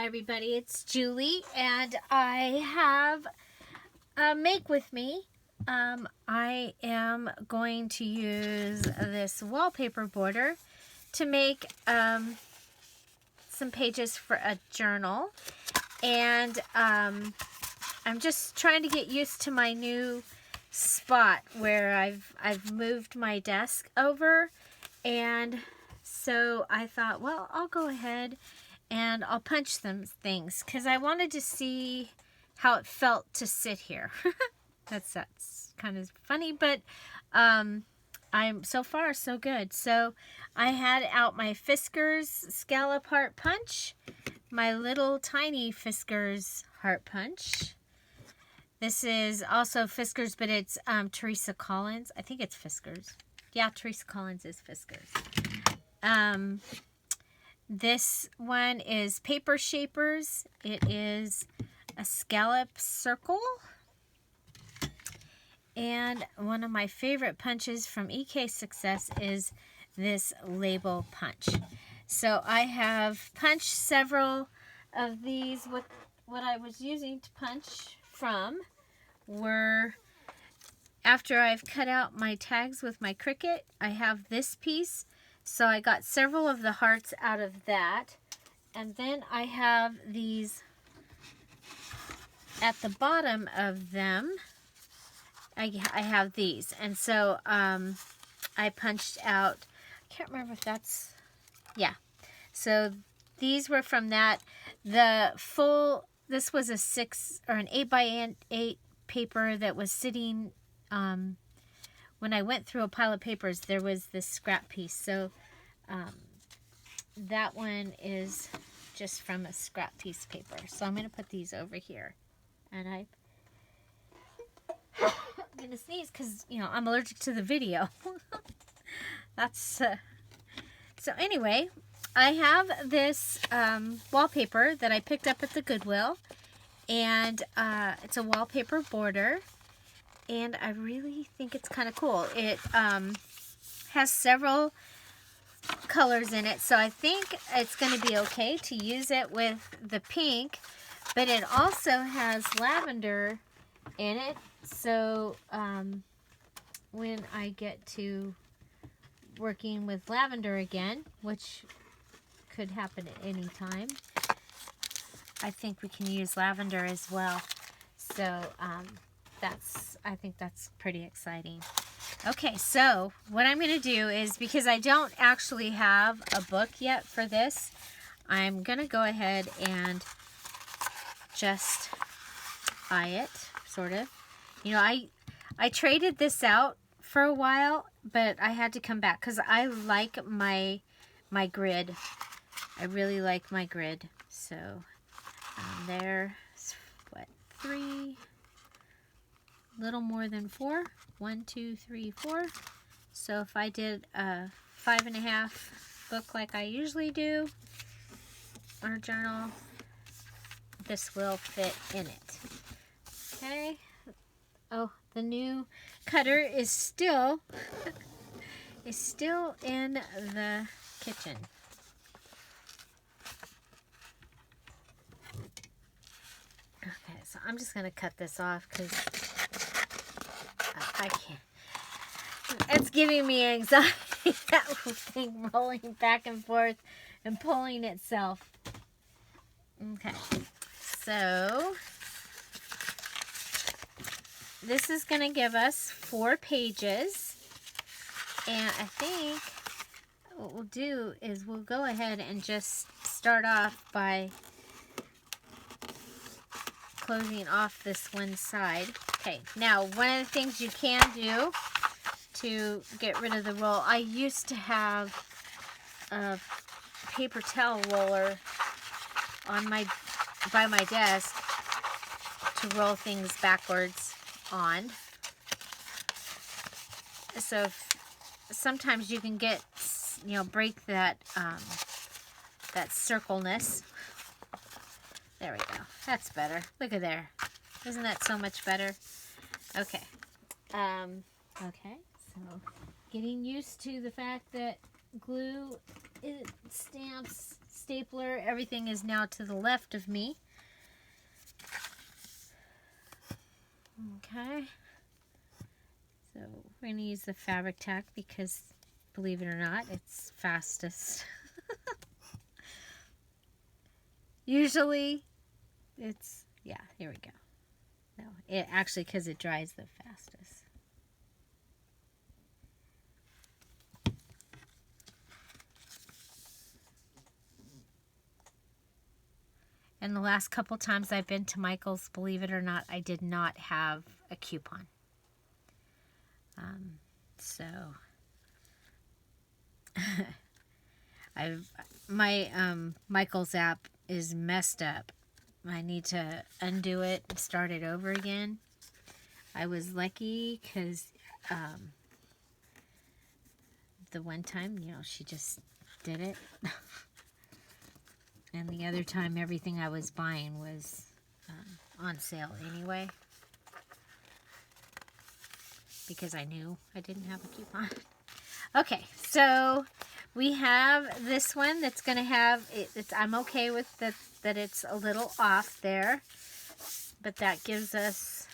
Hi everybody, it's Julie and I have a make with me. I am going to use this wallpaper border to make some pages for a journal, and I'm just trying to get used to my new spot where I've moved my desk over, and so I thought, well, I'll go ahead and I'll punch some things because I wanted to see how it felt to sit here. that's kind of funny, but I'm so far so good. So I had out my Fiskars scallop heart punch, my little tiny Fiskars heart punch. This is also Fiskars, but it's Teresa Collins. I think it's Fiskars. Yeah, Teresa Collins is Fiskars. This one is Paper Shapers. It is a scallop circle. And one of my favorite punches from EK Success is this label punch. So I have punched several of these. What I was using to punch from were, after I've cut out my tags with my Cricut, I have this piece. So I got several of the hearts out of that. And then I have these at the bottom of them. I have these. And so I punched out, I can't remember if that's, yeah. So these were from that. The full, this was a 6 or an 8x8 paper that was sitting, when I went through a pile of papers, there was this scrap piece. So that one is just from a scrap piece of paper. So I'm going to put these over here. And I'm going to sneeze because, you know, I'm allergic to the video. That's, so anyway, I have this wallpaper that I picked up at the Goodwill. And it's a wallpaper border. And I really think it's kind of cool. It has several colors in it, so I think it's going to be okay to use it with the pink, but it also has lavender in it, so when I get to working with lavender again, which could happen at any time, I think we can use lavender as well. So I think that's pretty exciting. Okay, so what I'm going to do is, because I don't actually have a book yet for this, I'm going to go ahead and just eye it, sort of. You know, I traded this out for a while, but I had to come back because I like my grid. I really like my grid. So there's, what, 3... little more than 4. 1, 2, 3, 4. So if I did a 5.5 book like I usually do, or journal, this will fit in it. Okay. Oh, the new cutter is still in the kitchen. Okay, so I'm just gonna cut this off because I can't. It's giving me anxiety, that thing rolling back and forth and pulling itself. Okay, so this is going to give us 4 pages. And I think what we'll do is we'll go ahead and just start off by closing off this one side. Okay, now one of the things you can do to get rid of the roll, I used to have a paper towel roller on by my desk to roll things backwards on. So sometimes you can get, you know, break that that circleness. There we go. That's better. Look at there. Isn't that so much better? Okay. Okay. So getting used to the fact that glue, it stamps stapler. Everything is now to the left of me. Okay. So we're going to use the fabric tack because, believe it or not, it's fastest. Usually it's, yeah, here we go. No, it actually, because it dries the fastest. And the last couple times I've been to Michael's, believe it or not, I did not have a coupon. So my Michael's app is messed up. I need to undo it and start it over again. I was lucky because the one time, you know, she just did it. And the other time, everything I was buying was on sale anyway. Because I knew I didn't have a coupon. Okay, so we have this one that's going to have, I'm okay with that it's a little off there. But that gives us,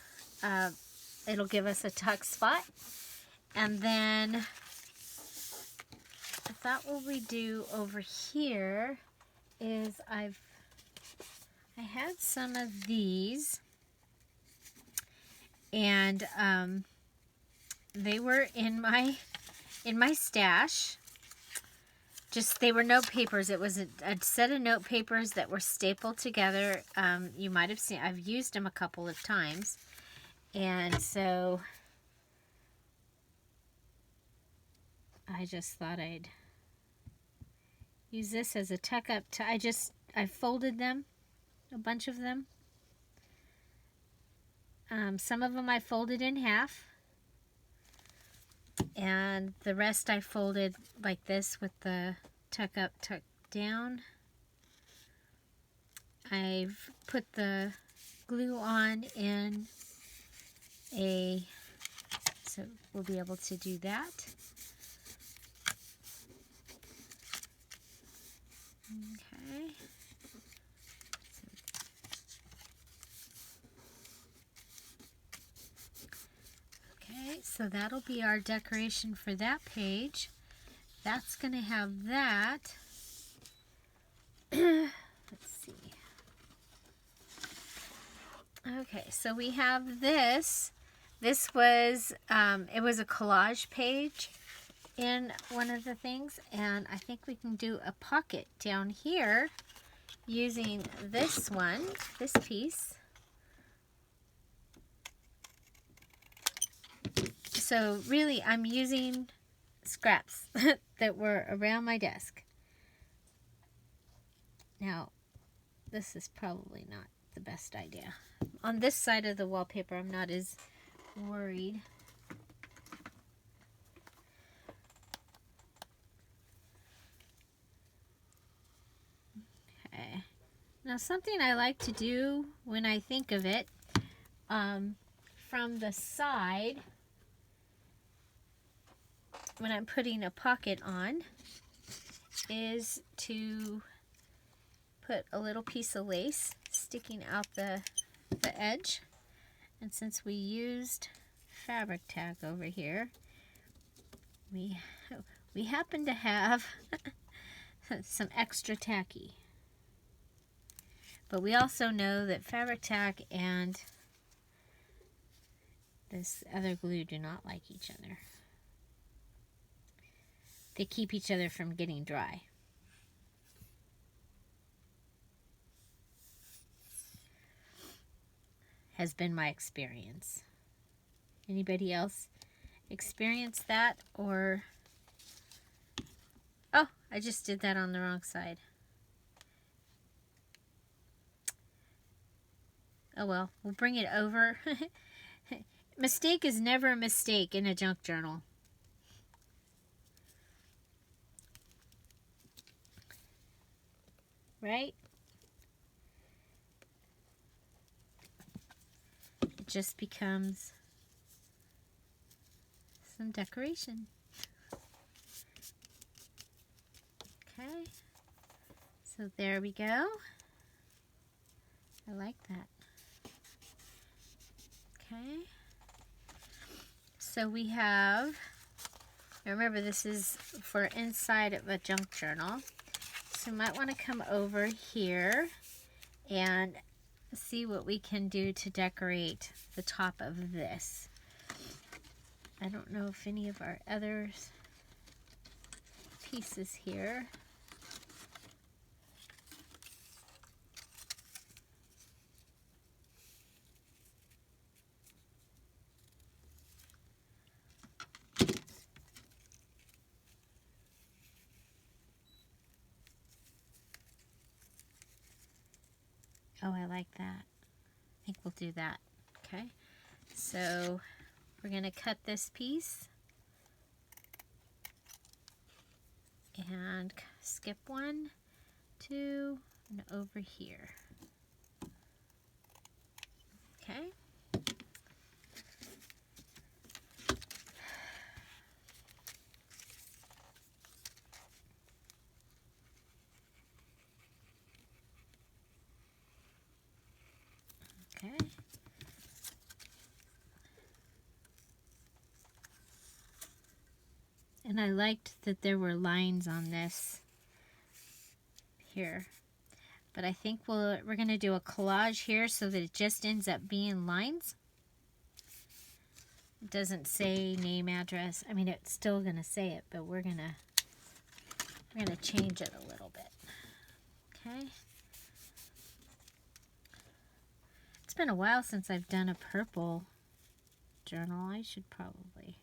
it'll give us a tuck spot. And then, I thought what we do over here is I had some of these. And, they were in my stash. Just, they were note papers. It was a set of note papers that were stapled together. You might have seen, I've used them a couple of times. And so I just thought I'd use this as a tuck up. I folded them, a bunch of them. Some of them I folded in half. And the rest I folded like this with the tuck up, tuck down. I've put the glue on in so we'll be able to do that. Okay. Okay, so that'll be our decoration for that page. That's going to have that. Let's see. Okay, so we have this. This was, it was a collage page in one of the things, and I think we can do a pocket down here using this one, this piece. So really, I'm using scraps that were around my desk. Now, this is probably not the best idea. On this side of the wallpaper, I'm not as worried. Okay. Now, something I like to do when I think of it, from the side, when I'm putting a pocket on, is to put a little piece of lace sticking out the edge. And since we used fabric tack over here, we happen to have some extra tacky. But we also know that fabric tack and this other glue do not like each other. They keep each other from getting dry. Has been my experience. Anybody else experience that? Or, oh, I just did that on the wrong side. Oh well, we'll bring it over. Mistake is never a mistake in a junk journal. Right? It just becomes some decoration. Okay. So So there we go. I like that. Okay. So we have, remember this is for inside of a junk journal. So you might want to come over here and see what we can do to decorate the top of this. I don't know if any of our other pieces here. Oh, I like that. I think we'll do that. Okay. So we're going to cut this piece and skip 1, 2, and over here. Okay. Okay. And I liked that there were lines on this here. But I think we're going to do a collage here so that it just ends up being lines. It doesn't say name, address. I mean, it's still going to say it, but we're going to change it a little bit. Okay. It's been a while since I've done a purple journal. I should probably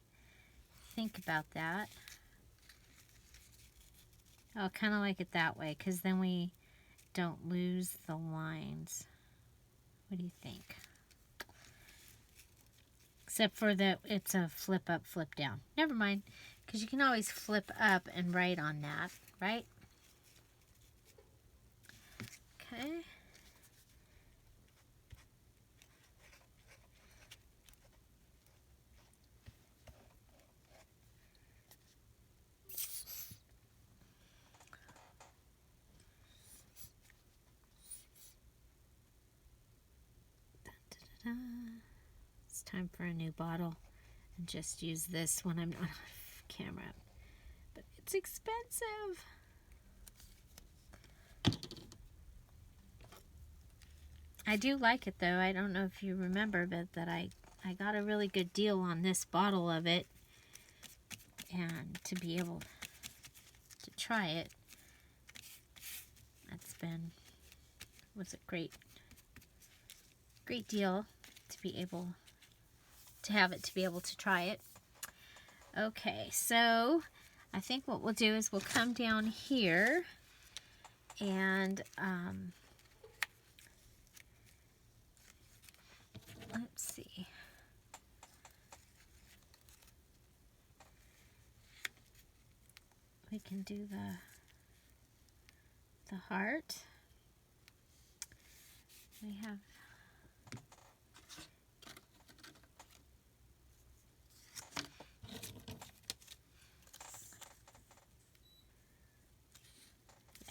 think about that. Oh, kind of like it that way, because then we don't lose the lines. What do you think? Except for that it's a flip up, flip down. Never mind, because you can always flip up and write on that, right? Okay. It's time for a new bottle, and just use this when I'm not on camera. But it's expensive. I do like it though. I don't know if you remember, but that I got a really good deal on this bottle of it, and to be able to try it, was a great deal to be able to have it, to be able to try it. Okay, so I think what we'll do is we'll come down here and let's see. We can do the heart. We have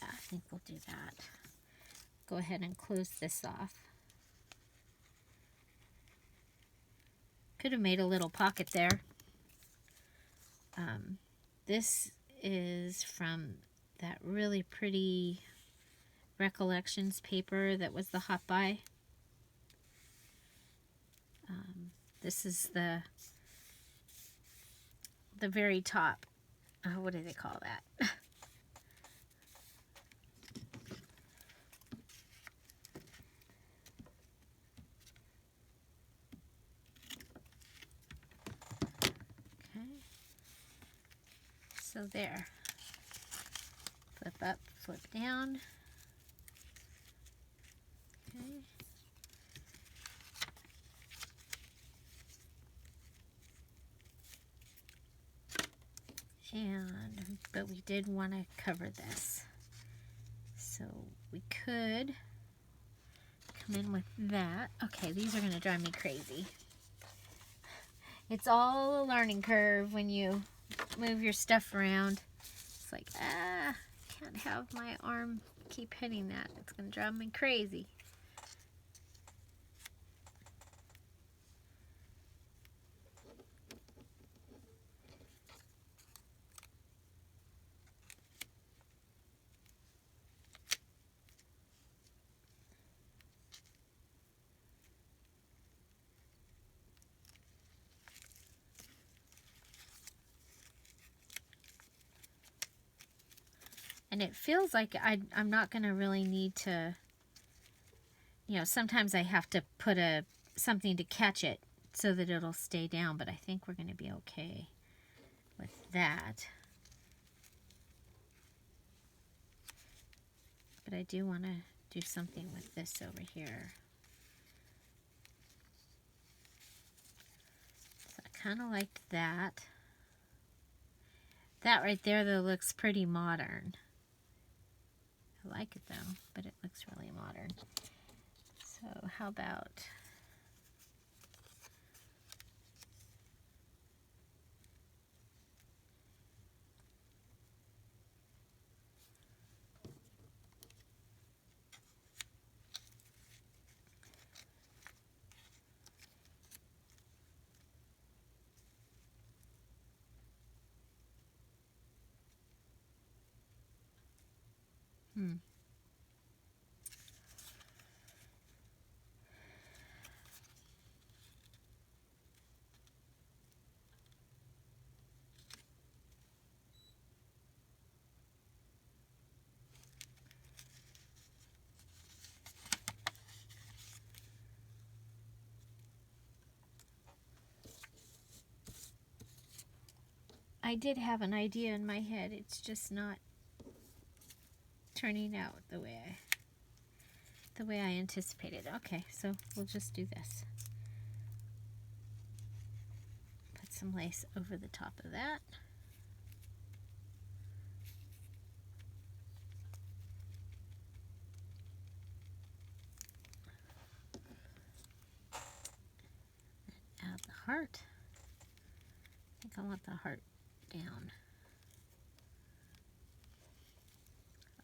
I think we'll do that. Go ahead and close this off. Could have made a little pocket there. This is from that really pretty Recollections paper that was the Hot Buy. This is the very top. What do they call that? So there. Flip up, flip down. Okay. But we did want to cover this. So we could come in with that. Okay, these are going to drive me crazy. It's all a learning curve when you move your stuff around. It's like, can't have my arm keep hitting that. It's going to drive me crazy. And it feels like I'm not going to really need to, you know, sometimes I have to put something to catch it so that it'll stay down, but I think we're going to be okay with that. But I do want to do something with this over here. So I kind of liked that. That right there, though, looks pretty modern. I like it though, but it looks really modern. So how about I did have an idea in my head. It's just not turning out the way I anticipated. Okay, so we'll just do this. Put some lace over the top of that. And add the heart. I think I want the heart down.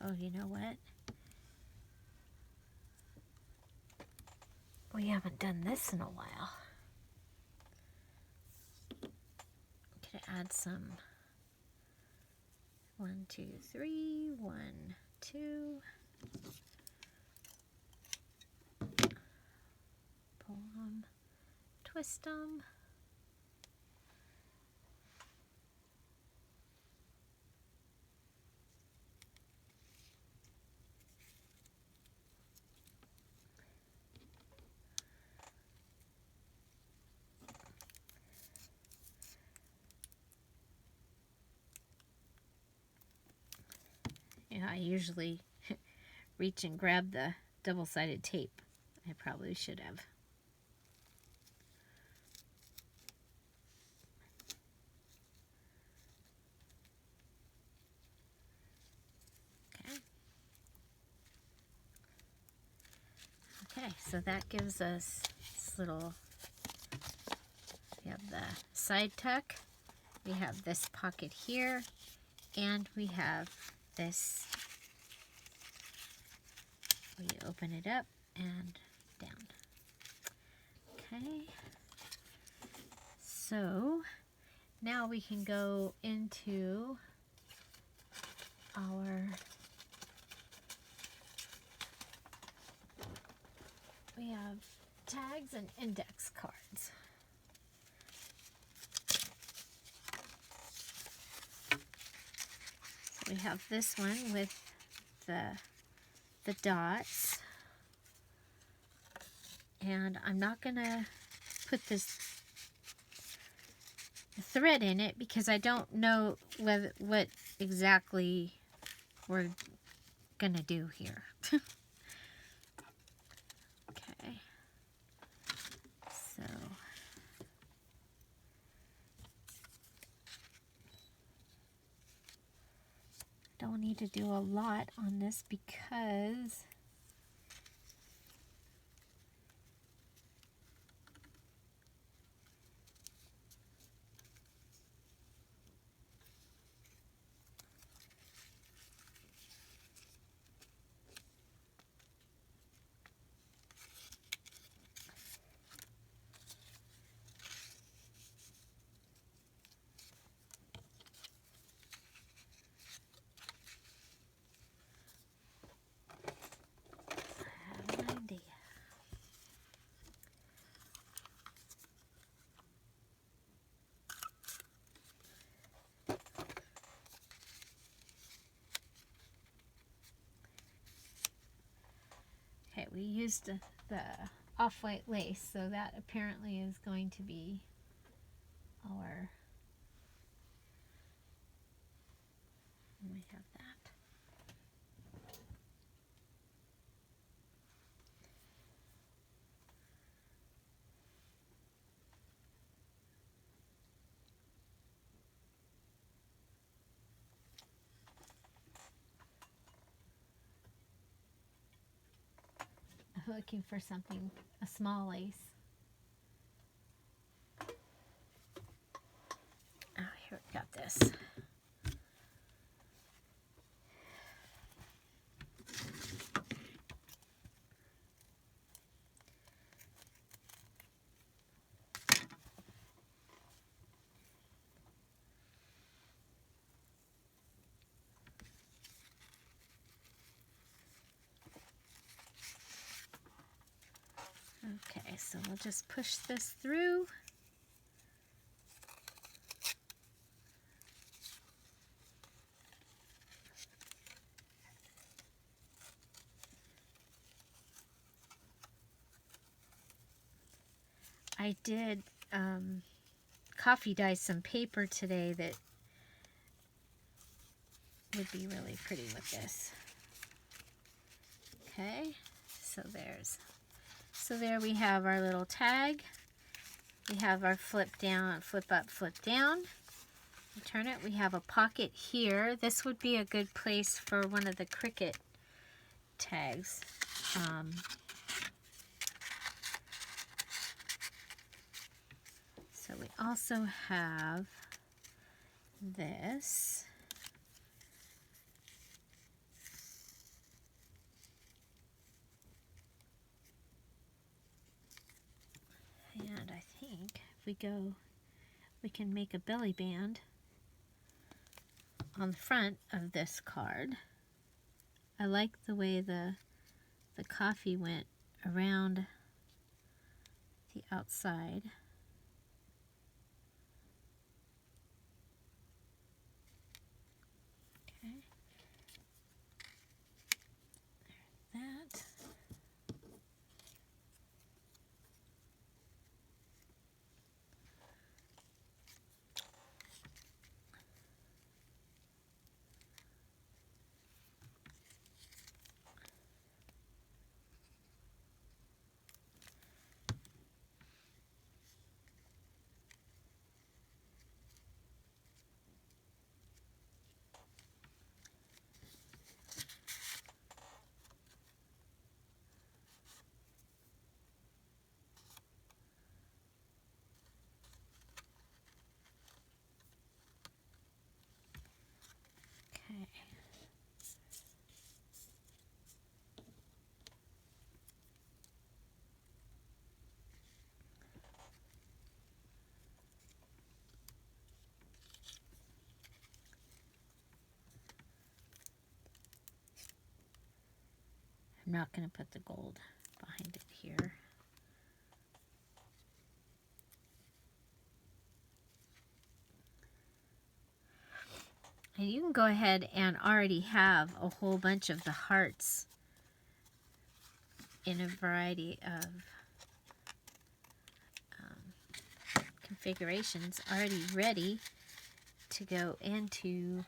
Oh, you know what? We haven't done this in a while. Could add some 1, 2, 3, 1, 2. Pull them, twist them. I usually reach and grab the double-sided tape. I probably should have. Okay, so that gives us this little, we have the side tuck, we have this pocket here, and we have this, we open it up and down. Okay, so now we can go into our, we have tags and index cards. We have this one with the dots, and I'm not gonna put this thread in it because I don't know what exactly we're gonna do here. Okay, so don't need to do a lot on this because we used the off-white lace, so that apparently is going to be our, we have that. I'm looking for something, a small lace. Oh, here we got this. Okay, so we'll just push this through. I did coffee dye some paper today that would be really pretty with this. Okay, so there we have our little tag. We have our flip down, flip up, flip down. You turn it. We have a pocket here. This would be a good place for one of the Cricut tags. So we also have this. And I think if we go, we can make a belly band on the front of this card. I like the way the coffee went around the outside. Okay. There's that. Okay. I'm not going to put the gold behind it here. And you can go ahead and already have a whole bunch of the hearts in a variety of configurations already ready to go into.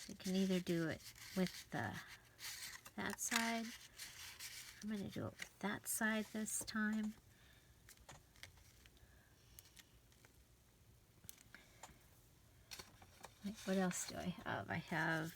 You can either do it with that side. I'm going to do it with that side this time. What else do I have? I have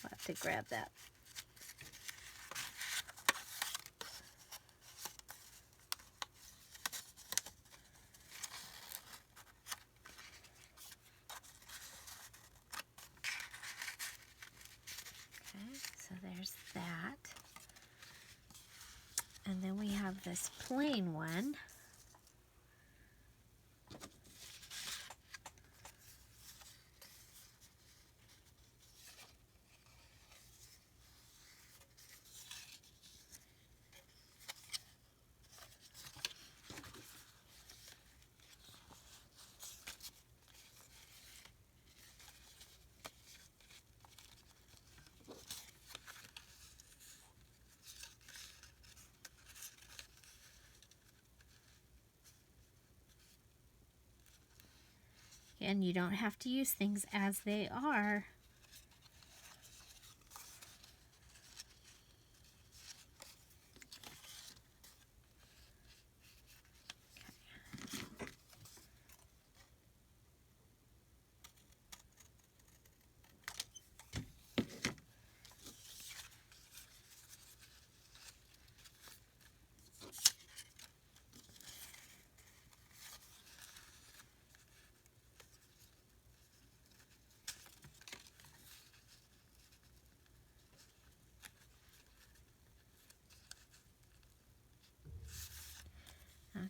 I'll have to grab that. So there's that. And then we have this plain one. Again, you don't have to use things as they are.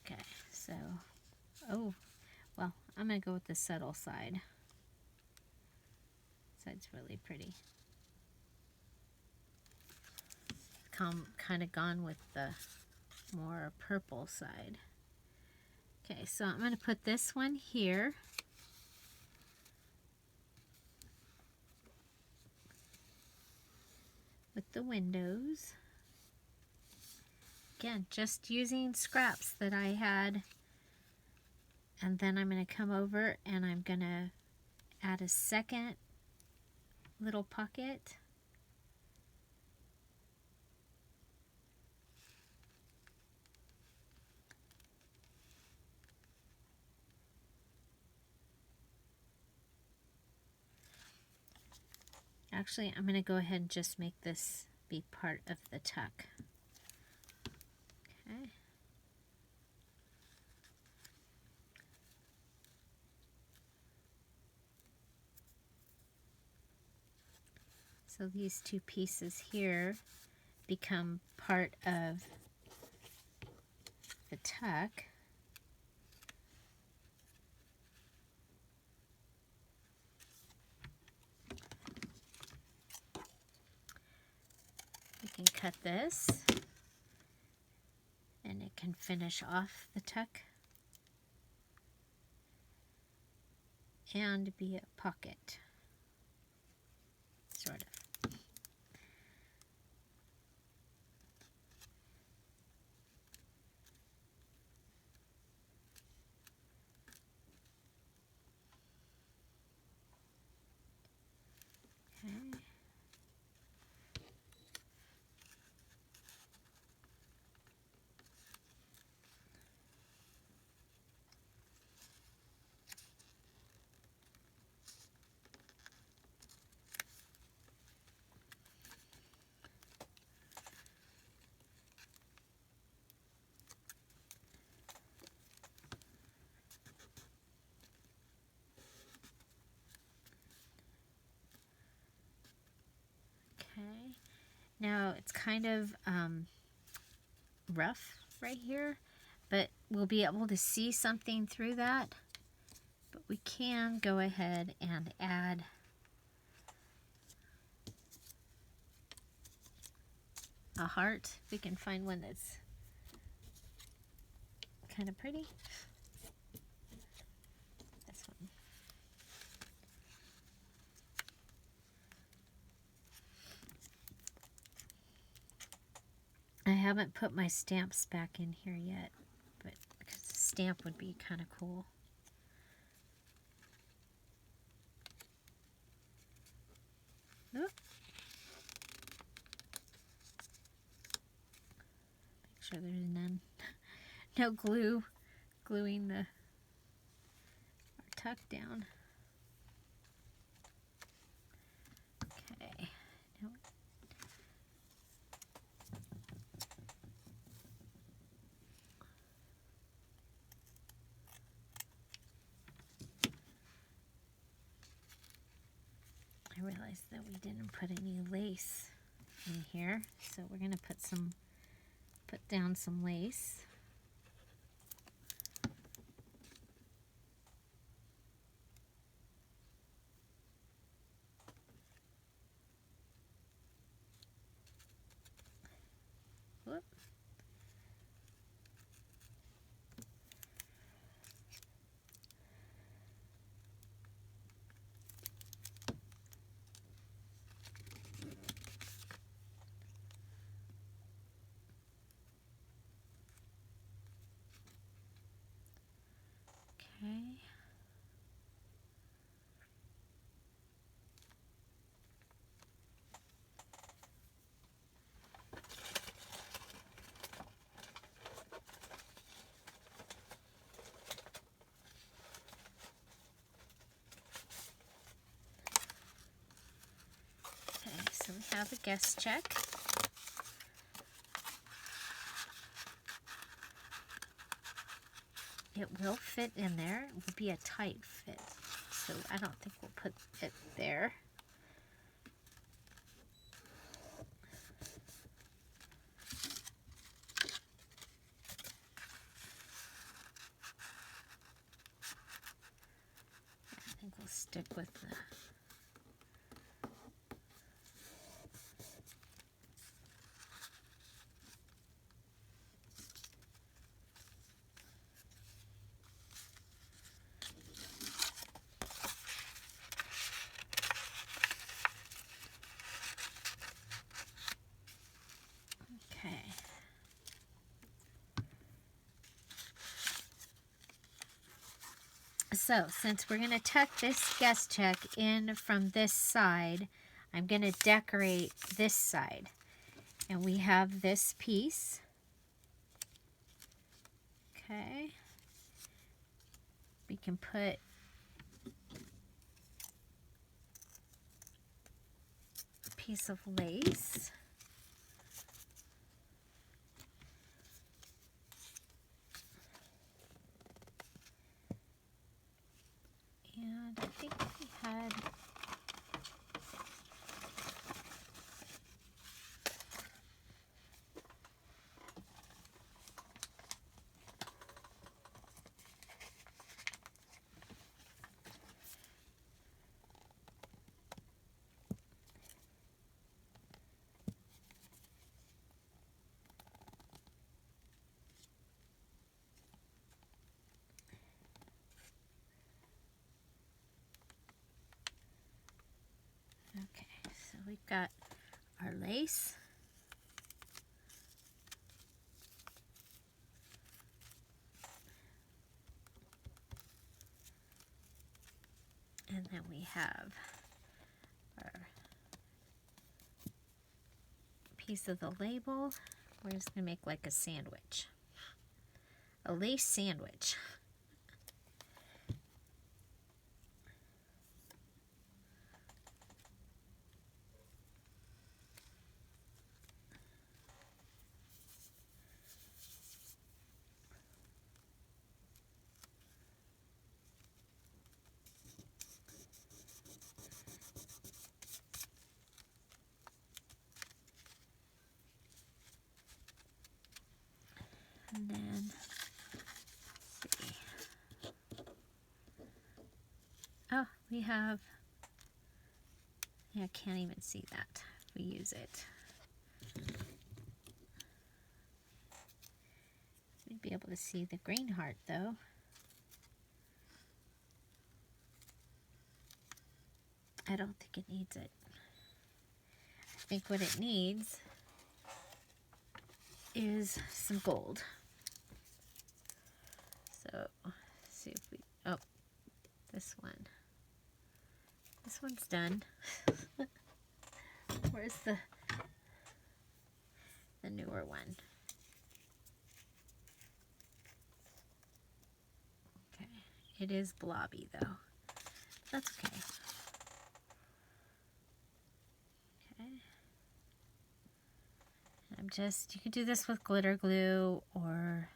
Okay, so, oh, well, I'm going to go with the subtle side. This side's really pretty. Kind of gone with the more purple side. Okay, so I'm going to put this one here. With the windows. Again, just using scraps that I had. And then I'm going to come over and I'm going to add a second little pocket. Actually, I'm going to go ahead and just make this be part of the tuck. Okay. So these two pieces here become part of the tuck. We can cut this and it can finish off the tuck and be a pocket, sort of. Okay. Okay, now it's kind of rough right here, but we'll be able to see something through that. But we can go ahead and add a heart. We can find one that's kind of pretty. This one. I haven't put my stamps back in here yet, but because the stamp would be kind of cool. Oop. Make sure there's none. No glue gluing our tuck down. Okay. Now I realized that we didn't put any lace in here, so we're going to put down some lace. Whoop. Okay. have a guest check. It will fit in there. It will be a tight fit. So I don't think we'll put it there. I think we'll stick with the So, since we're going to tuck this guest check in from this side, I'm going to decorate this side. And we have this piece. Okay. We can put a piece of lace. And I think we had okay, so we've got our lace. And then we have our piece of the label. We're just going to make like a sandwich. A lace sandwich. And then, let's see. Oh, we have, yeah, I can't even see that. We use it. We'd be able to see the green heart though. I don't think it needs it. I think what it needs is some gold. So, let's see if we, oh, this one. This one's done. Where's the newer one? Okay, it is blobby though. That's okay. Okay. I'm just, you could do this with glitter glue, or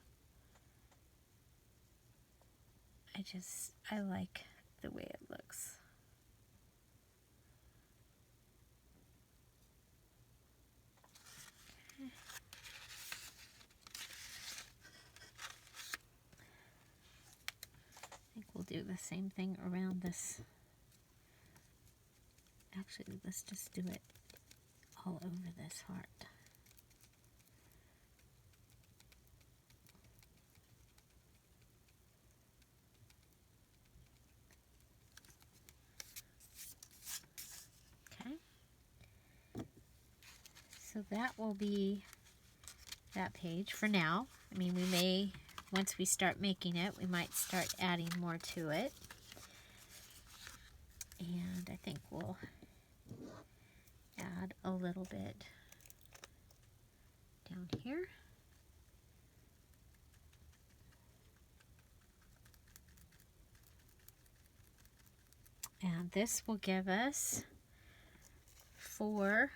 I like the way it looks. Okay. I think we'll do the same thing around this. Actually, let's just do it all over this heart. So that will be that page for now. I mean, we may, once we start making it, we might start adding more to it. And I think we'll add a little bit down here. And this will give us 4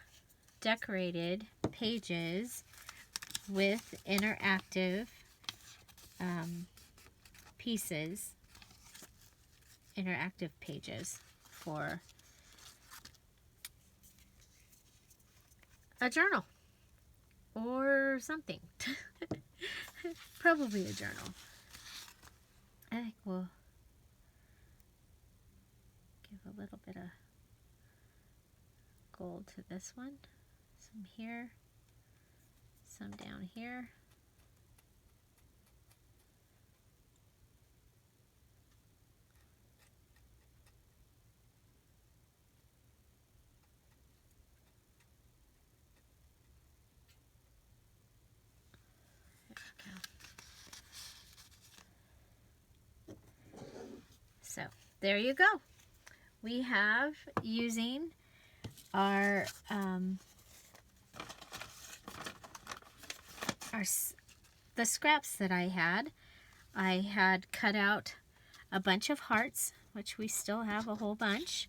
decorated pages with interactive pieces, interactive pages for a journal or something. Probably a journal. I think we'll give a little bit of gold to this one. Some here, some down here. So there you go. We have, using our the scraps that I had cut out a bunch of hearts, which we still have a whole bunch,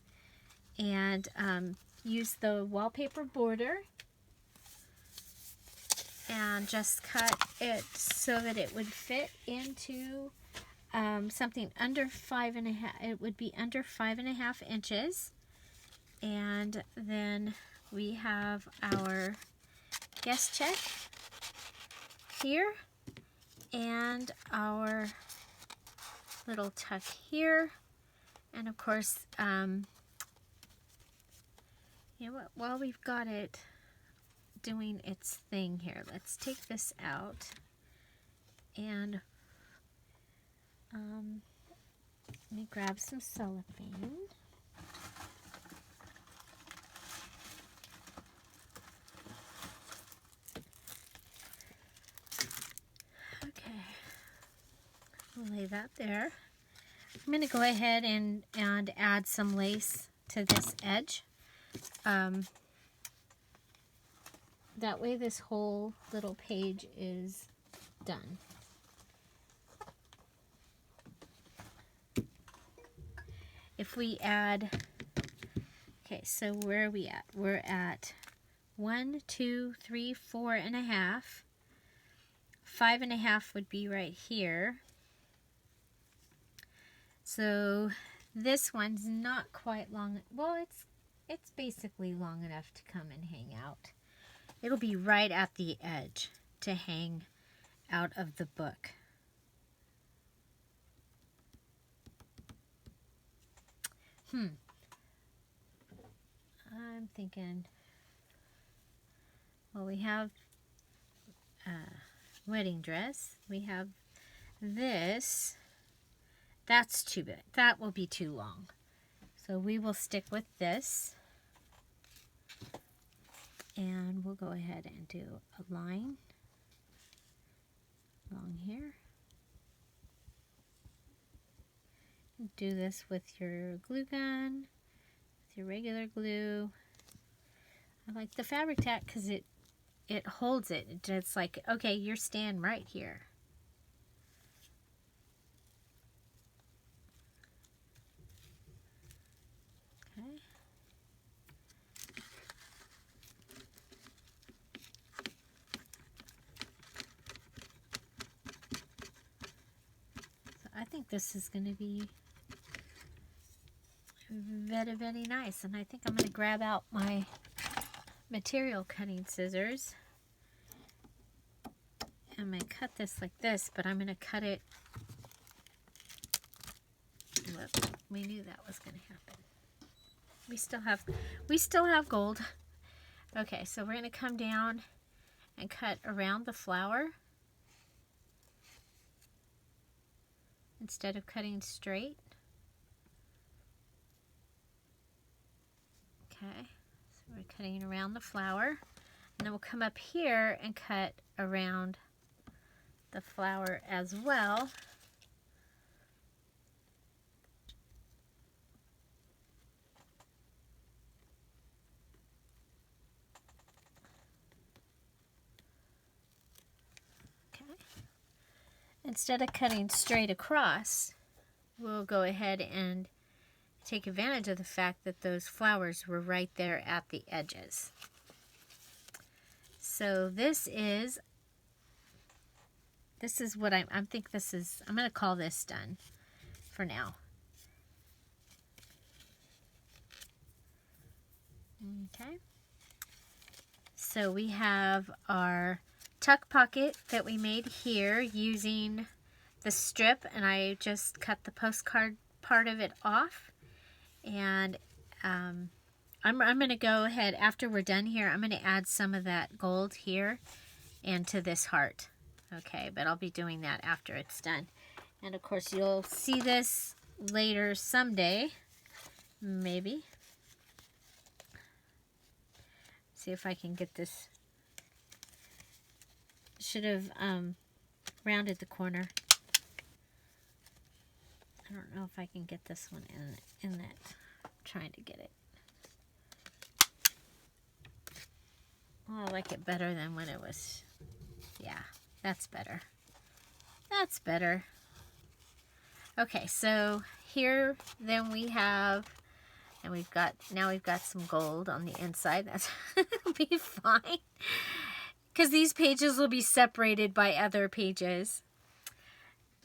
and used the wallpaper border and just cut it so that it would fit into something under 5.5. It would be under 5.5 inches. And then we have our guest check here and our little tuck here. And of course, you know what, while we've got it doing its thing here, let's take this out and let me grab some cellophane. Okay, we'll lay that there. I'm going to go ahead and add some lace to this edge. That way this whole little page is done. If we add, okay, so where are we at? We're at 1, 2, 3, 4.5. 5.5 would be right here. So this one's not quite long. Well, it's basically long enough to come and hang out. It'll be right at the edge to hang out of the book. I'm thinking, well, we have a wedding dress. We have this. That's too big. That will be too long. So we will stick with this. And we'll go ahead and do a line along here. Do this with your glue gun, with your regular glue. I like the fabric tack because it holds it. It's like, okay, you're staying right here. Okay. So I think this is going to be very, very nice. And I think I'm going to grab out my material cutting scissors. I'm going to cut this like this, but I'm going to cut it. Look, we knew that was going to happen. We still have gold. Okay, so we're going to come down and cut around the flower instead of cutting straight. Okay, so we're cutting around the flower, and then we'll come up here and cut around the flower as well. Okay. Instead of cutting straight across, we'll go ahead and take advantage of the fact that those flowers were right there at the edges. So this is what I'm going to call this done for now. Okay. So we have our tuck pocket that we made here using the strip, and I just cut the postcard part of it off. And I'm going to go ahead, after we're done here, I'm going to add some of that gold here into this heart. Okay, but I'll be doing that after it's done. And of course you'll see this later someday, maybe. See if I can get this. Should have rounded the corner. I don't know if I can get this one in that. I'm trying to get it. Well, I like it better than when it was. Yeah, that's better. That's better. Okay, so here then we have, and now we've got some gold on the inside. That'll be fine, because these pages will be separated by other pages.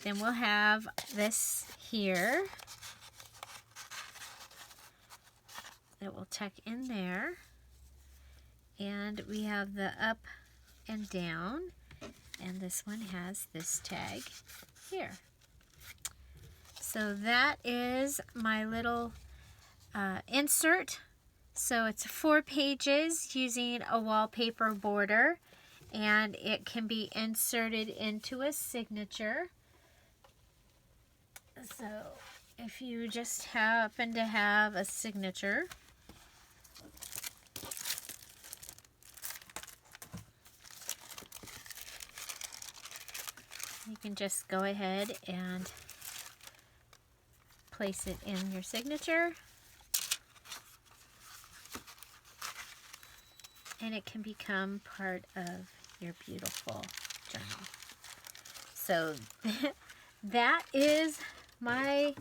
Then we'll have this here that will tuck in there. And we have the up and down. And this one has this tag here. So that is my little insert. So it's 4 pages using a wallpaper border. And it can be inserted into a signature. So if you just happen to have a signature, you can just go ahead and place it in your signature, and it can become part of your beautiful journal. So that is my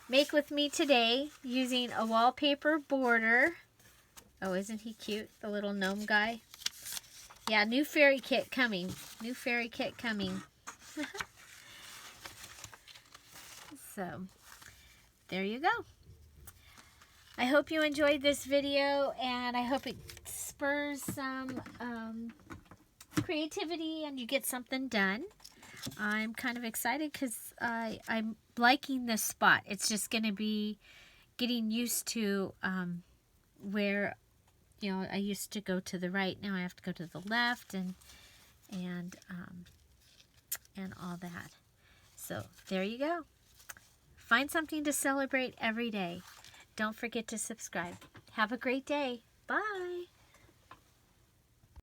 make with me today using a wallpaper border. Oh, isn't he cute, the little gnome guy? Yeah, new fairy kit coming. New fairy kit coming. So, there you go. I hope you enjoyed this video, and I hope it spurs some creativity and you get something done. I'm kind of excited because I'm liking this spot. It's just going to be getting used to where, you know, I used to go to the right. Now I have to go to the left and all that. So there you go. Find something to celebrate every day. Don't forget to subscribe. Have a great day. Bye.